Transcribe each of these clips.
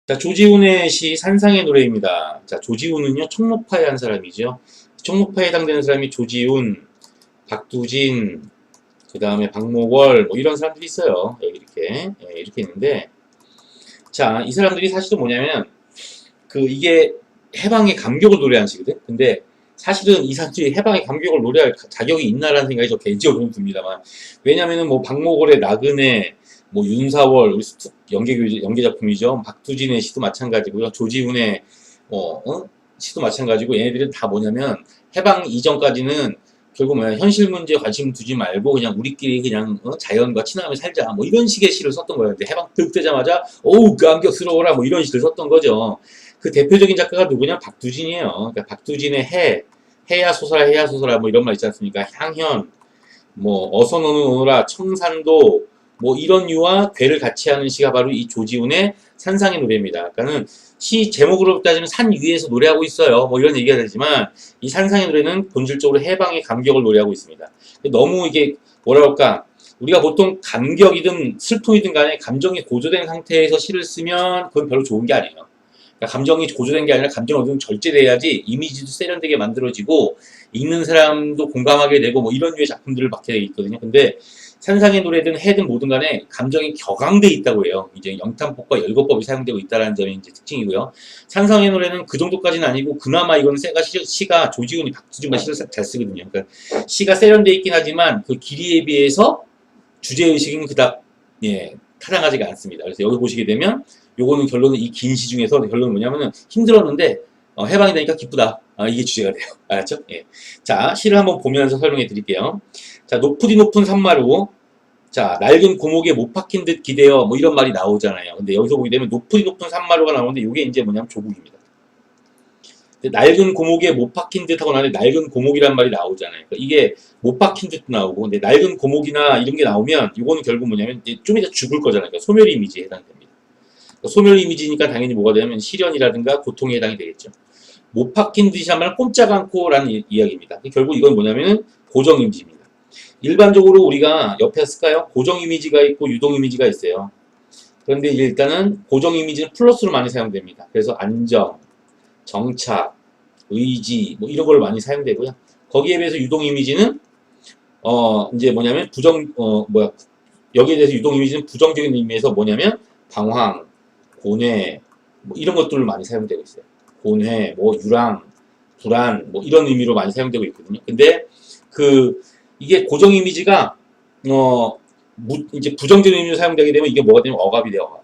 자, 조지훈의 시 산상의 노래입니다. 자, 조지훈은요, 총무파의 한 사람이죠. 총무파에 해당되는 사람이 조지훈, 박두진, 그 다음에 박목월, 뭐 이런 사람들이 있어요. 여기 이렇게, 예, 이렇게 있는데, 자, 이 사람들이 사실은 뭐냐면, 이게 해방의 감격을 노래하는 시거든? 근데 사실은 이 사람들이 해방의 감격을 노래할 자격이 있나라는 생각이 저 개인적으로 듭니다만. 왜냐면은 뭐 박목월의 나그네, 뭐 윤사월, 우리 연계 작품이죠. 박두진의 시도 마찬가지고요. 조지훈의 시도 마찬가지고 얘네들은 다 뭐냐면 해방 이전까지는 결국 뭐냐 현실 문제에 관심 두지 말고 그냥 우리끼리 그냥 자연과 친하게 살자 뭐 이런 식의 시를 썼던 거예요. 근데 해방 득 되자마자 어우 감격스러워라 뭐 이런 시를 썼던 거죠. 그 대표적인 작가가 누구냐? 박두진이에요. 그러니까 박두진의 해야 소설아 해야 소설아 뭐 이런 말 있지 않습니까? 향현, 뭐 어서 너는 오너라, 청산도 뭐 이런 유와 괴를 같이 하는 시가 바로 이 조지훈의 산상의 노래입니다. 그러니까는 시 제목으로 따지면 산 위에서 노래하고 있어요. 뭐 이런 얘기가 되지만 이 산상의 노래는 본질적으로 해방의 감격을 노래하고 있습니다. 너무 이게 뭐라 그럴까? 우리가 보통 감격이든 슬픔이든 간에 감정이 고조된 상태에서 시를 쓰면 그건 별로 좋은 게 아니에요. 그러니까 감정이 고조된 게 아니라 감정이 어느 정도 절제돼야지 이미지도 세련되게 만들어지고 읽는 사람도 공감하게 되고 뭐 이런 류의 작품들을 맡게 되어 있거든요. 근데 산상의 노래든 해든 뭐든 간에 감정이 격앙돼 있다고 해요. 이제 영탄법과 열거법이 사용되고 있다는 점이 이제 특징이고요. 산상의 노래는 그 정도까지는 아니고 그나마 이거는 시가 조지훈이 박두진과 시를 잘 쓰거든요. 그러니까 시가 세련돼 있긴 하지만 그 길이에 비해서 주제의식은 그닥 타당하지가 않습니다. 그래서 여기 보시게 되면 요거는 결론은 이 긴 시 중에서 결론은 뭐냐면은 힘들었는데 해방이 되니까 기쁘다. 이게 주제가 돼요. 알았죠? 예. 자, 시를 한번 보면서 설명해 드릴게요. 자, 높으디 높은 산마루. 자, 낡은 고목에 못 박힌 듯 기대어 뭐 이런 말이 나오잖아요. 근데 여기서 보게 되면 높으디 높은 산마루가 나오는데 이게 이제 뭐냐면 조국입니다. 낡은 고목에 못 박힌 듯 하고 나는데 낡은 고목이란 말이 나오잖아요. 그러니까 이게 못 박힌 듯 나오고 근데 낡은 고목이나 이런 게 나오면 이거는 결국 뭐냐면 이제 좀 이따 죽을 거잖아요. 그러니까 소멸 이미지에 해당됩니다. 그러니까 소멸 이미지니까 당연히 뭐가 되냐면 시련이라든가 고통에 해당이 되겠죠. 못 박힌 듯이 하면 꼼짝 않고라는 이야기입니다. 결국 이건 뭐냐면은 고정 이미지입니다. 일반적으로 우리가 옆에 쓸까요? 고정 이미지가 있고 유동 이미지가 있어요. 그런데 일단은 고정 이미지는 플러스로 많이 사용됩니다. 그래서 안정, 정착, 의지 뭐 이런 걸 많이 사용되고요. 거기에 비해서 유동 이미지는 이제 뭐냐면 여기에 대해서 유동 이미지는 부정적인 의미에서 뭐냐면 방황, 고뇌 뭐 이런 것들을 많이 사용되고 있어요. 고뇌, 뭐 유랑, 불안 뭐 이런 의미로 많이 사용되고 있거든요. 근데 이게 고정 이미지가 이제 부정적인 의미로 사용되게 되면 이게 뭐가 되면 억압이 돼요.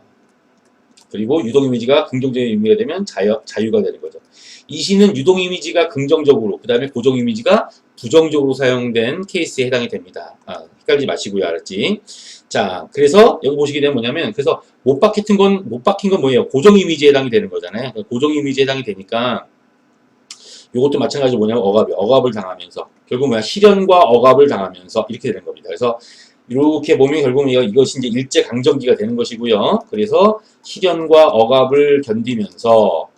그리고 유동 이미지가 긍정적인 의미가 되면 자유가 되는 거죠. 이 시는 유동 이미지가 긍정적으로, 그 다음에 고정 이미지가 부정적으로 사용된 케이스에 해당이 됩니다. 헷갈리지 마시고요, 알았지? 자, 그래서 여기 보시게 되면 뭐냐면, 그래서 못 박힌 건 뭐예요? 고정 이미지에 해당이 되는 거잖아요. 고정 이미지에 해당이 되니까, 이것도 마찬가지로 뭐냐면 억압을 당하면서, 결국 뭐야? 시련과 억압을 당하면서 이렇게 되는 겁니다. 그래서 이렇게 보면 결국 이것이 이제 일제 강점기가 되는 것이고요. 그래서 시련과 억압을 견디면서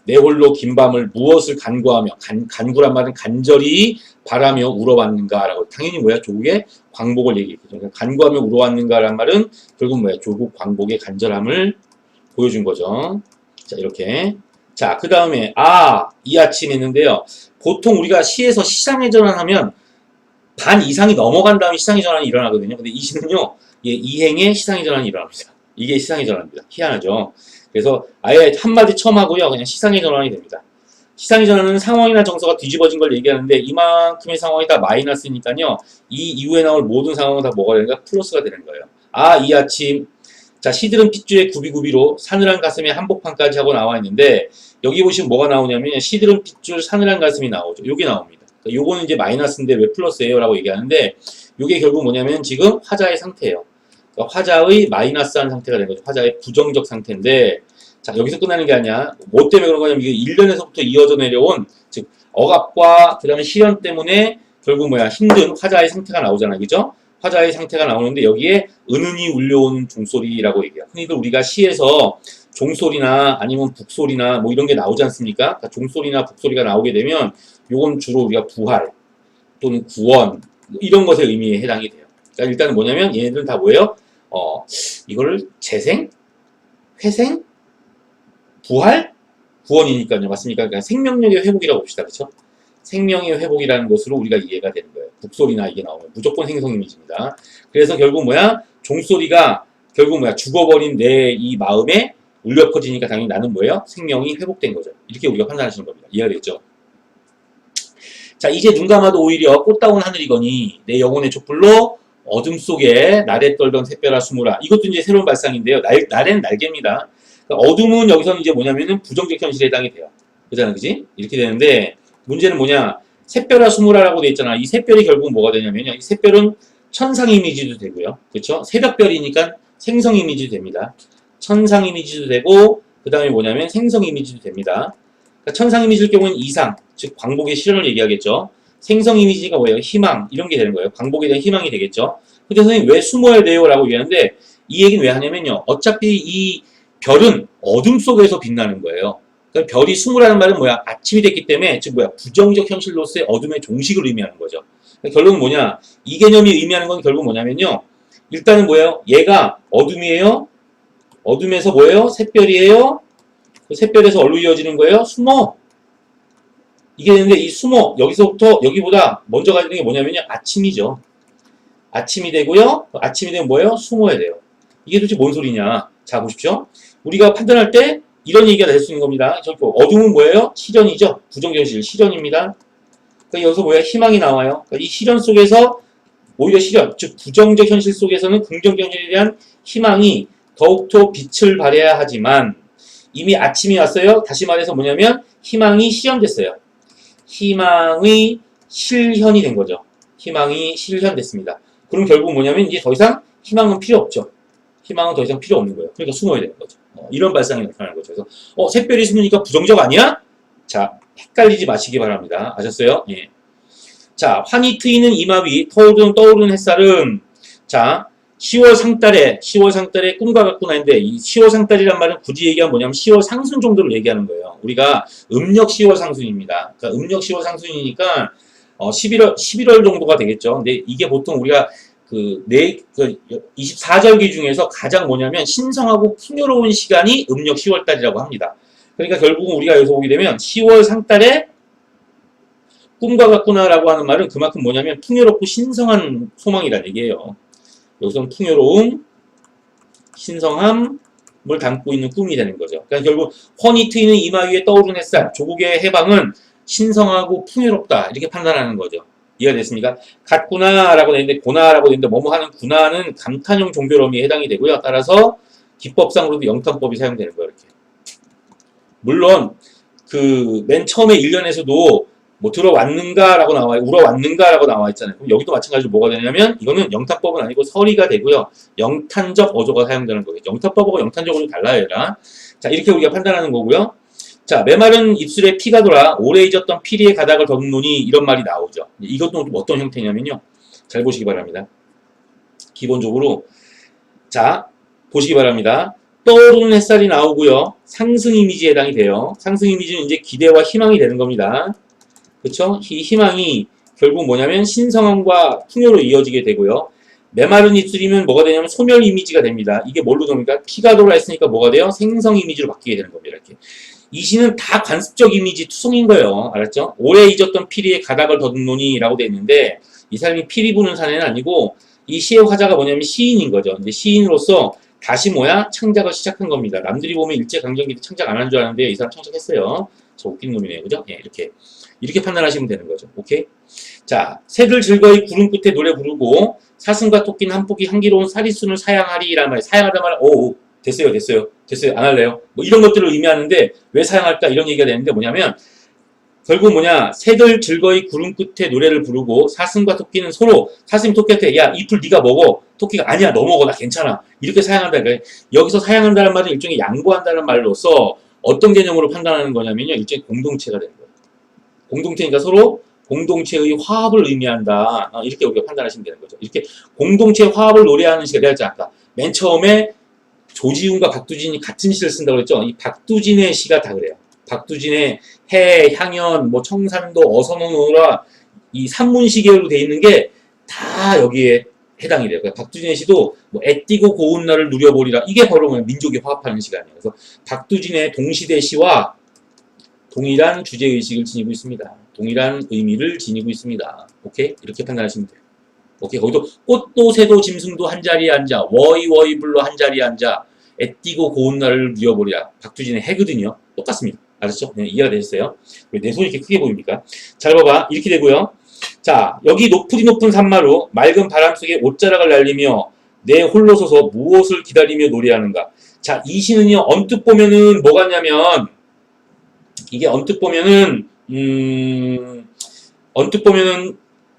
내 홀로 긴 밤을 무엇을 간구하며 간구란 말은 간절히 바라며 울어왔는가라고 당연히 뭐야 조국의 광복을 얘기했거든요. 그러니까 간구하며 울어왔는가란 말은 결국 뭐야 조국 광복의 간절함을 보여준 거죠. 자 이렇게 자 그 다음에 이 아침 했는데요. 보통 우리가 시에서 시상의 전환하면 반 이상이 넘어간 다음에 시상의 전환이 일어나거든요. 근데 이 시는요, 이행에 시상의 전환이 일어납니다. 이게 시상의 전환입니다. 희한하죠. 그래서 아예 한마디 처음 하고요, 그냥 시상의 전환이 됩니다. 시상의 전환은 상황이나 정서가 뒤집어진 걸 얘기하는데 이만큼의 상황이 다 마이너스니까요, 이 이후에 나올 모든 상황은 다 뭐가 되는가? 플러스가 되는 거예요. 이 아침. 자, 시들은 핏줄의 구비구비로 사늘한 가슴에 한복판까지 하고 나와 있는데 여기 보시면 뭐가 나오냐면 시들은 핏줄 사늘한 가슴이 나오죠. 요게 나옵니다. 요거는 이제 마이너스인데 왜 플러스예요? 라고 얘기하는데 요게 결국 뭐냐면 지금 화자의 상태예요. 그러니까 화자의 마이너스한 상태가 된 거죠. 화자의 부정적 상태인데 자 여기서 끝나는 게 아니야. 뭐 때문에 그런 거냐면 이게 1년에서부터 이어져 내려온 즉 억압과 그 다음에 시련 때문에 결국 뭐야 힘든 화자의 상태가 나오잖아요. 그죠? 화자의 상태가 나오는데 여기에 은은히 울려온 종소리라고 얘기해요. 흔히들 우리가 시에서 종소리나 아니면 북소리나 뭐 이런 게 나오지 않습니까? 그러니까 종소리나 북소리가 나오게 되면 요건 주로 우리가 부활 또는 구원 뭐 이런 것의 의미에 해당이 돼요. 그러니까 일단은 뭐냐면 얘네들은 다 뭐예요? 이거를 재생? 회생? 부활? 구원이니까요. 맞습니까? 그러니까 생명력의 회복이라고 봅시다. 그렇죠? 생명의 회복이라는 것으로 우리가 이해가 되는 거예요. 북소리나 이게 나오면 무조건 생성 이미지입니다. 그래서 결국 뭐야? 종소리가 결국 뭐야? 죽어버린 내 이 마음에 울려 퍼지니까 당연히 나는 뭐예요? 생명이 회복된 거죠. 이렇게 우리가 판단하시는 겁니다. 이해가 됐죠? 자, 이제 눈 감아도 오히려 꽃다운 하늘이거니 내 영혼의 촛불로 어둠 속에 날에 떨던 샛별아 숨으라. 이것도 이제 새로운 발상인데요. 날에는 날개입니다. 그러니까 어둠은 여기서는 이제 뭐냐면은 부정적 현실에 해당이 돼요. 그잖아, 그지? 이렇게 되는데 문제는 뭐냐? 샛별아 숨으라라고 돼 있잖아. 이 샛별이 결국 뭐가 되냐면요. 이 샛별은 천상 이미지도 되고요. 그렇죠? 새벽별이니까 생성 이미지도 됩니다. 천상 이미지도 되고 그 다음에 뭐냐면 생성 이미지도 됩니다. 그러니까 천상 이미지일 경우는 이상, 즉 광복의 실현을 얘기하겠죠. 생성 이미지가 뭐예요? 희망, 이런 게 되는 거예요. 광복에 대한 희망이 되겠죠. 근데 선생님 왜 숨어야 돼요? 라고 얘기하는데 이 얘기는 왜 하냐면요. 어차피 이 별은 어둠 속에서 빛나는 거예요. 그러니까 별이 숨으라는 말은 뭐야? 아침이 됐기 때문에 즉 뭐야? 부정적 현실로서의 어둠의 종식을 의미하는 거죠. 그러니까 결국은 뭐냐? 이 개념이 의미하는 건 결국 뭐냐면요. 일단은 뭐예요? 얘가 어둠이에요. 어둠에서 뭐예요? 샛별이에요. 그 샛별에서 어디로 이어지는 거예요? 숨어. 이게 되는데 이 숨어 여기서부터 여기보다 먼저 가야 되는 게 뭐냐면요. 아침이죠. 아침이 되고요. 아침이 되면 뭐예요? 숨어야 돼요. 이게 도대체 뭔 소리냐? 자 보십시오. 우리가 판단할 때 이런 얘기가 될 수 있는 겁니다. 어둠은 뭐예요? 실현이죠. 부정현실 실현입니다. 그러니까 여기서 뭐야? 희망이 나와요. 그러니까 이 실현 속에서 오히려 실현, 즉 부정적 현실 속에서는 긍정적 현실에 대한 희망이 더욱더 빛을 발해야 하지만 이미 아침이 왔어요. 다시 말해서 뭐냐면 희망이 실현됐어요. 희망이 실현이 된 거죠. 희망이 실현됐습니다. 그럼 결국 뭐냐면 이제 더 이상 희망은 필요 없죠. 희망은 더 이상 필요 없는 거예요. 그러니까 숨어야 되는 거죠. 이런 발상이 나타나는 거죠. 그래서 샛별이 숨으니까 부정적 아니야? 자, 헷갈리지 마시기 바랍니다. 아셨어요? 예. 자, 환히 트이는 이마 위 떠오르는 햇살은 자 10월 상달에 꿈과 같구나 했는데 이 10월 상달이란 말은 굳이 얘기하면 뭐냐면 10월 상순 정도를 얘기하는 거예요. 우리가 음력 10월 상순입니다. 그러니까 음력 10월 상순이니까 11월 정도가 되겠죠. 근데 이게 보통 우리가 그 24절기 중에서 가장 뭐냐면 신성하고 풍요로운 시간이 음력 10월 달이라고 합니다. 그러니까 결국은 우리가 여기서 보게 되면 10월 상달에 꿈과 같구나라고 하는 말은 그만큼 뭐냐면 풍요롭고 신성한 소망이라는 얘기예요. 여기서는 풍요로움, 신성함을 담고 있는 꿈이 되는 거죠. 그러니까 결국 훤히 트이는 이마 위에 떠오르는 햇살, 조국의 해방은 신성하고 풍요롭다 이렇게 판단하는 거죠. 이해가 됐습니까? 같구나라고 되는데 고나라고 되는데 뭐뭐 하는 구나는 감탄형 종교럼이 해당이 되고요. 따라서 기법상으로도 영탄법이 사용되는 거예요. 이렇게. 물론 그 맨 처음에 1년에서도 뭐 들어왔는가라고 나와요. 울어왔는가라고 나와 있잖아요. 그럼 여기도 마찬가지로 뭐가 되냐면 이거는 영탄법은 아니고 서리가 되고요. 영탄적 어조가 사용되는 거겠죠. 영탄법하고 영탄적 어조 달라요. 얘라. 자 이렇게 우리가 판단하는 거고요. 자 메마른 입술에 피가 돌아 오래 잊었던 피리의 가닥을 더듬노니 이런 말이 나오죠. 이것도 어떤 형태냐면요. 잘 보시기 바랍니다. 기본적으로 자 보시기 바랍니다. 떠오르는 햇살이 나오고요. 상승 이미지에 해당이 돼요. 상승 이미지는 이제 기대와 희망이 되는 겁니다. 그쵸? 이 희망이 결국 뭐냐면 신성함과 풍요로 이어지게 되고요. 메마른 입술이면 뭐가 되냐면 소멸 이미지가 됩니다. 이게 뭘로 됩니까? 피가 돌아 있으니까 뭐가 돼요? 생성 이미지로 바뀌게 되는 겁니다. 이렇게. 이 시는 다 관습적 이미지 투성인 거예요. 알았죠? 오래 잊었던 피리의 가닥을 더듬노니 라고 되어 있는데 이 사람이 피리 부는 사내는 아니고 이 시의 화자가 뭐냐면 시인인 거죠. 근데 시인으로서 다시 뭐야? 창작을 시작한 겁니다. 남들이 보면 일제강점기 때 창작 안 한 줄 아는데 이 사람 창작했어요. 저 웃긴 놈이네요. 그죠? 예, 이렇게 판단하시면 되는 거죠. 오케이? 자, 새들 즐거이 구름 끝에 노래 부르고 사슴과 토끼는 한 포기 향기로운 사리순을 사양하리라는 말이에요. 사양하다 말은 됐어요. 안 할래요. 뭐 이런 것들을 의미하는데 왜 사양할까? 이런 얘기가 되는데 뭐냐면 결국 뭐냐? 새들 즐거이 구름 끝에 노래를 부르고 사슴과 토끼는 서로 사슴이 토끼한테 야, 이 풀 네가 먹어. 토끼가 아니야, 너 먹어. 나 괜찮아. 이렇게 사양한다. 그러니까 여기서 사양한다는 말은 일종의 양보한다는 말로서 어떤 개념으로 판단하는 거냐면요. 일종의 공동체가 되는 거예요. 공동체니까 서로 공동체의 화합을 의미한다. 이렇게 우리가 판단하시면 되는 거죠. 이렇게 공동체 화합을 노래하는 시가 내가 했지 아까 맨 처음에 조지훈과 박두진이 같은 시를 쓴다고 했죠. 이 박두진의 시가 다 그래요. 박두진의 해, 향연, 뭐 청산도, 어선오노라 이 산문시계로 돼 있는 게 다 여기에 해당이 돼요. 그러니까 박두진의 시도 뭐 애띠고 고운 날을 누려보리라. 이게 바로 그냥 민족이 화합하는 시간이에요. 그래서 박두진의 동시대 시와 동일한 주제의식을 지니고 있습니다. 동일한 의미를 지니고 있습니다. 오케이? 이렇게 판단하시면 돼요. 오케이? 거기도 꽃도 새도 짐승도 한자리에 앉아 워이 불러 한자리에 앉아 애띠고 고운 날을 누려보리라. 박두진의 해거든요. 똑같습니다. 알았죠? 네, 이해가 되셨어요? 왜 내 손이 이렇게 크게 보입니까? 잘 봐봐. 이렇게 되고요. 자, 여기 높으디 높은 산마루 맑은 바람 속에 옷자락을 날리며 내 홀로 서서 무엇을 기다리며 노래하는가. 자, 이 시는요. 언뜻 보면은 뭐 같냐면 이게 언뜻 보면은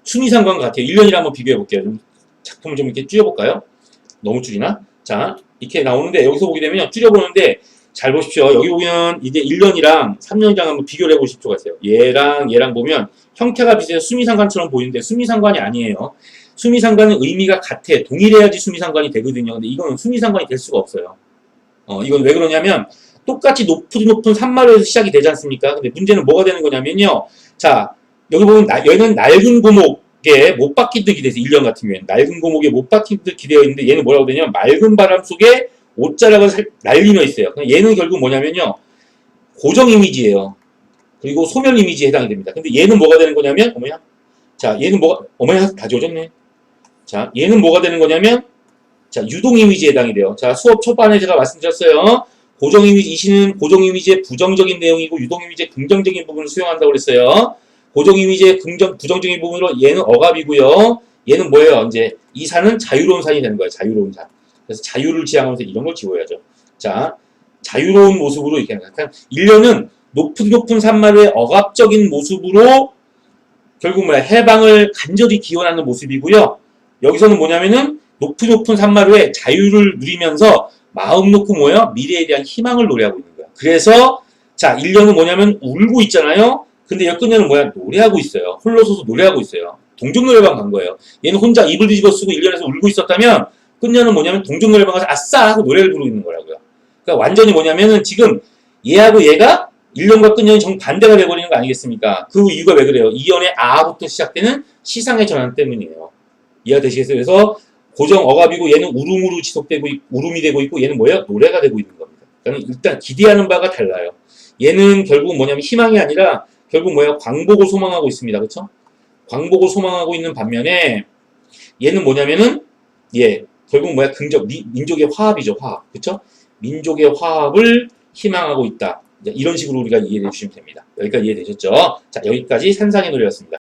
수미상관 같아요. 1년이랑 한번 비교해 볼게요. 좀 작품을 좀 이렇게 줄여볼까요? 너무 줄이나? 자, 이렇게 나오는데 여기서 보게 되면 줄여보는데 잘 보십시오. 여기 보면 이제 1년이랑 3년이랑 한번 비교를 해볼 필요가 있어요. 얘랑 보면 형태가 비슷해서 수미상관처럼 보이는데 수미상관이 아니에요. 수미상관은 의미가 같아. 동일해야지 수미상관이 되거든요. 근데 이거는 수미상관이 될 수가 없어요. 이건 왜 그러냐면 똑같이 높은 산마루에서 시작이 되지 않습니까? 근데 문제는 뭐가 되는 거냐면요. 자, 여기 보면 얘는 낡은 고목에 못 박힌 듯 기대서 1년 같은 경우에는 낡은 고목에 못 박힌 듯 기대어 있는데 얘는 뭐라고 되냐면 맑은 바람 속에 옷자락을 날리며 있어요. 얘는 결국 뭐냐면요. 고정 이미지예요. 그리고 소멸 이미지에 해당이 됩니다. 근데 얘는 뭐가 되는 거냐면 어머야. 자, 얘는 뭐가 어머야 다 지워졌네. 자, 얘는 뭐가 되는 거냐면 자, 유동 이미지에 해당이 돼요. 자, 수업 초반에 제가 말씀드렸어요. 고정 이미지, 이 시는 고정 이미지의 부정적인 내용이고 유동 이미지의 긍정적인 부분을 수용한다고 그랬어요. 고정 이미지의 부정적인 부분으로 얘는 억압이고요. 얘는 뭐예요? 이제 이 산은 자유로운 산이 되는 거예요. 자유로운 산. 그래서 자유를 지향하면서 이런 걸 지워야죠. 자, 자유로운 모습으로 이렇게 약간 1년은 높은 산마루의 억압적인 모습으로 결국 뭐야 해방을 간절히 기원하는 모습이고요. 여기서는 뭐냐면은 높은 산마루의 자유를 누리면서 마음 놓고 뭐야 미래에 대한 희망을 노래하고 있는 거야. 그래서 자 1년은 뭐냐면 울고 있잖아요. 근데 여끝년은 뭐야 노래하고 있어요. 홀로 서서 노래하고 있어요. 동족노래방 간 거예요. 얘는 혼자 이불 뒤집어 쓰고 1년에서 울고 있었다면 끝년은 뭐냐면 동족노래방 가서 아싸 하고 노래를 부르고 있는 거라고요. 그러니까 완전히 뭐냐면은 지금 얘하고 얘가 1년과 끝년이 정반대가 돼버리는 거 아니겠습니까? 그 이유가 왜 그래요? 이연의 아부터 시작되는 시상의 전환 때문이에요. 이해가 되시겠어요? 그래서 고정 억압이고 얘는 울음으로 지속되고 울음이 되고 있고 얘는 뭐예요? 노래가 되고 있는 겁니다. 그러니까 일단 기대하는 바가 달라요. 얘는 결국 뭐냐면 희망이 아니라 결국 뭐예요? 광복을 소망하고 있습니다. 그렇죠? 광복을 소망하고 있는 반면에 얘는 뭐냐면은 결국 뭐야? 민족의 화합이죠. 화합. 그렇죠? 민족의 화합을 희망하고 있다. 이런 식으로 우리가 이해해 주시면 됩니다. 여기까지 이해되셨죠? 자, 여기까지 산상의 노래였습니다.